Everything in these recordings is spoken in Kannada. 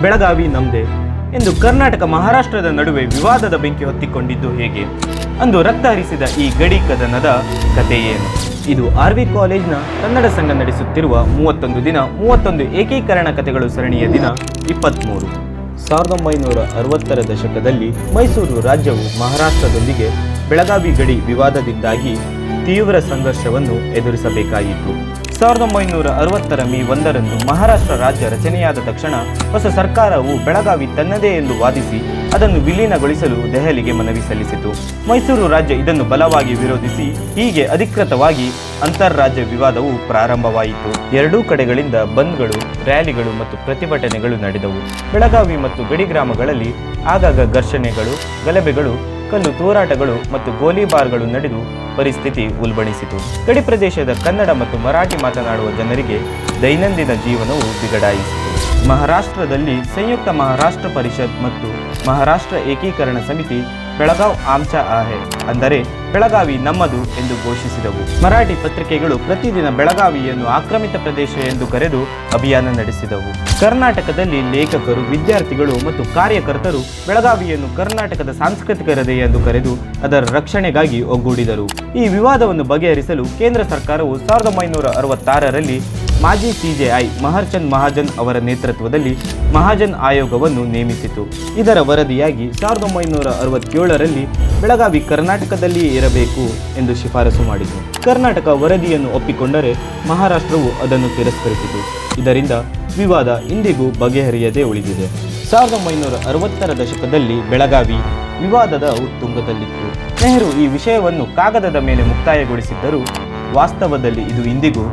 ಬೆಳಗಾವಿ ನಮ್ದೇ ಎಂದು ಕರ್ನಾಟಕ ಮಹಾರಾಷ್ಟ್ರದ ನಡುವೆ ವಿವಾದದ ಬೆಂಕಿ ಹೊತ್ತಿಕೊಂಡಿದ್ದು ಹೇಗೆ? ಅಂದು ರಕ್ತ ಹರಿಸಿದ ಈ ಗಡಿ ಕದನದ ಕಥೆ ಏನು? ಇದು ಆರ್ವಿ ಕಾಲೇಜ್ನ ಕನ್ನಡ ಸಂಘ ನಡೆಸುತ್ತಿರುವ 31 ದಿನ 31 ಏಕೀಕರಣ ಕಥೆಗಳು ಸರಣಿಯ ದಿನ 23. 1960ರ ದಶಕದಲ್ಲಿ ಮೈಸೂರು ರಾಜ್ಯವು ಮಹಾರಾಷ್ಟ್ರದೊಂದಿಗೆ ಬೆಳಗಾವಿ ಗಡಿ ವಿವಾದದಿಂದಾಗಿ ತೀವ್ರ ಸಂಘರ್ಷವನ್ನು ಎದುರಿಸಬೇಕಾಯಿತು. 1960ರ ಮೇ 1ರಂದು ಮಹಾರಾಷ್ಟ್ರ ರಾಜ್ಯ ರಚನೆಯಾದ ತಕ್ಷಣ ಹೊಸ ಸರ್ಕಾರವು ಬೆಳಗಾವಿ ತನ್ನದೇ ಎಂದು ವಾದಿಸಿ ಅದನ್ನು ವಿಲೀನಗೊಳಿಸಲು ದೆಹಲಿಗೆ ಮನವಿ ಸಲ್ಲಿಸಿತು. ಮೈಸೂರು ರಾಜ್ಯ ಇದನ್ನು ಬಲವಾಗಿ ವಿರೋಧಿಸಿ ಹೀಗೆ ಅಧಿಕೃತವಾಗಿ ಅಂತಾರಾಜ್ಯ ವಿವಾದವು ಪ್ರಾರಂಭವಾಯಿತು. ಎರಡೂ ಕಡೆಗಳಿಂದ ಬಂದ್ಗಳು, ರ್ಯಾಲಿಗಳು ಮತ್ತು ಪ್ರತಿಭಟನೆಗಳು ನಡೆದವು. ಬೆಳಗಾವಿ ಮತ್ತು ಗಡಿ ಗ್ರಾಮಗಳಲ್ಲಿ ಆಗಾಗ ಘರ್ಷಣೆಗಳು, ಗಲಭೆಗಳು, ಕಲ್ಲು ತೂರಾಟಗಳು ಮತ್ತು ಗೋಲಿಬಾರ್ಗಳು ನಡೆದು ಪರಿಸ್ಥಿತಿ ಉಲ್ಬಣಿಸಿತು. ಗಡಿ ಪ್ರದೇಶದ ಕನ್ನಡ ಮತ್ತು ಮರಾಠಿ ಮಾತನಾಡುವ ಜನರಿಗೆ ದೈನಂದಿನ ಜೀವನವು ಬಿಗಡಾಯಿಸಿತು. ಮಹಾರಾಷ್ಟ್ರದಲ್ಲಿ ಸಂಯುಕ್ತ ಮಹಾರಾಷ್ಟ್ರ ಪರಿಷತ್ ಮತ್ತು ಮಹಾರಾಷ್ಟ್ರ ಏಕೀಕರಣ ಸಮಿತಿ ಬೆಳಗಾವ್ ಆಮ್ಚಾ ಆಹೆ, ಅಂದರೆ ಬೆಳಗಾವಿ ನಮ್ಮದು ಎಂದು ಘೋಷಿಸಿದವು. ಮರಾಠಿ ಪತ್ರಿಕೆಗಳು ಪ್ರತಿದಿನ ಬೆಳಗಾವಿಯನ್ನು ಆಕ್ರಮಿತ ಪ್ರದೇಶ ಎಂದು ಕರೆದು ಅಭಿಯಾನ ನಡೆಸಿದವು. ಕರ್ನಾಟಕದಲ್ಲಿ ಲೇಖಕರು, ವಿದ್ಯಾರ್ಥಿಗಳು ಮತ್ತು ಕಾರ್ಯಕರ್ತರು ಬೆಳಗಾವಿಯನ್ನು ಕರ್ನಾಟಕದ ಸಾಂಸ್ಕೃತಿಕ ಹೃದಯ ಎಂದು ಕರೆದು ಅದರ ರಕ್ಷಣೆಗಾಗಿ ಒಗ್ಗೂಡಿದರು. ಈ ವಿವಾದವನ್ನು ಬಗೆಹರಿಸಲು ಕೇಂದ್ರ ಸರ್ಕಾರವು 1966ರಲ್ಲಿ ಮಾಜಿ ಸಿಜೆಐ ಮಹರ್ಚಂದ್ ಮಹಾಜನ್ ಅವರ ನೇತೃತ್ವದಲ್ಲಿ ಮಹಾಜನ್ ಆಯೋಗವನ್ನು ನೇಮಿಸಿತು. ಇದರ ವರದಿಯಾಗಿ 1967ರಲ್ಲಿ ಬೆಳಗಾವಿ ಕರ್ನಾಟಕದಲ್ಲಿಯೇ ಇರಬೇಕು ಎಂದು ಶಿಫಾರಸು ಮಾಡಿತು. ಕರ್ನಾಟಕ ವರದಿಯನ್ನು ಒಪ್ಪಿಕೊಂಡರೆ ಮಹಾರಾಷ್ಟ್ರವು ಅದನ್ನು ತಿರಸ್ಕರಿಸಿತು. ಇದರಿಂದ ವಿವಾದ ಇಂದಿಗೂ ಬಗೆಹರಿಯದೇ ಉಳಿದಿದೆ. 1960ರ ದಶಕದಲ್ಲಿ ಬೆಳಗಾವಿ ವಿವಾದದ ಉತ್ತುಂಗದಲ್ಲಿತ್ತು. ನೆಹರು ಈ ವಿಷಯವನ್ನು ಕಾಗದದ ಮೇಲೆ ಮುಕ್ತಾಯಗೊಳಿಸಿದ್ದರೂ ವಾಸ್ತವದಲ್ಲಿ ಇದು ಇಂದಿಗೂ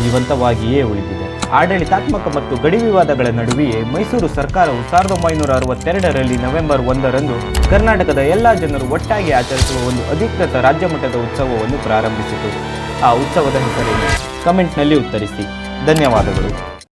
ಜೀವಂತವಾಗಿಯೇ ಉಳಿದಿದೆ. ಆಡಳಿತಾತ್ಮಕ ಮತ್ತು ಗಡಿ ವಿವಾದಗಳ ನಡುವೆಯೇ ಮೈಸೂರು ಸರ್ಕಾರವು 1962ರಲ್ಲಿ ನವೆಂಬರ್ 1ರಂದು ಕರ್ನಾಟಕದ ಎಲ್ಲ ಜನರು ಒಟ್ಟಾಗಿ ಆಚರಿಸುವ ಒಂದು ಅಧಿಕೃತ ರಾಜ್ಯ ಮಟ್ಟದ ಉತ್ಸವವನ್ನು ಪ್ರಾರಂಭಿಸಿತು. ಆ ಉತ್ಸವದ ಹೆಸರೇನು? ಕಮೆಂಟ್ನಲ್ಲಿ ಉತ್ತರಿಸಿ. ಧನ್ಯವಾದಗಳು.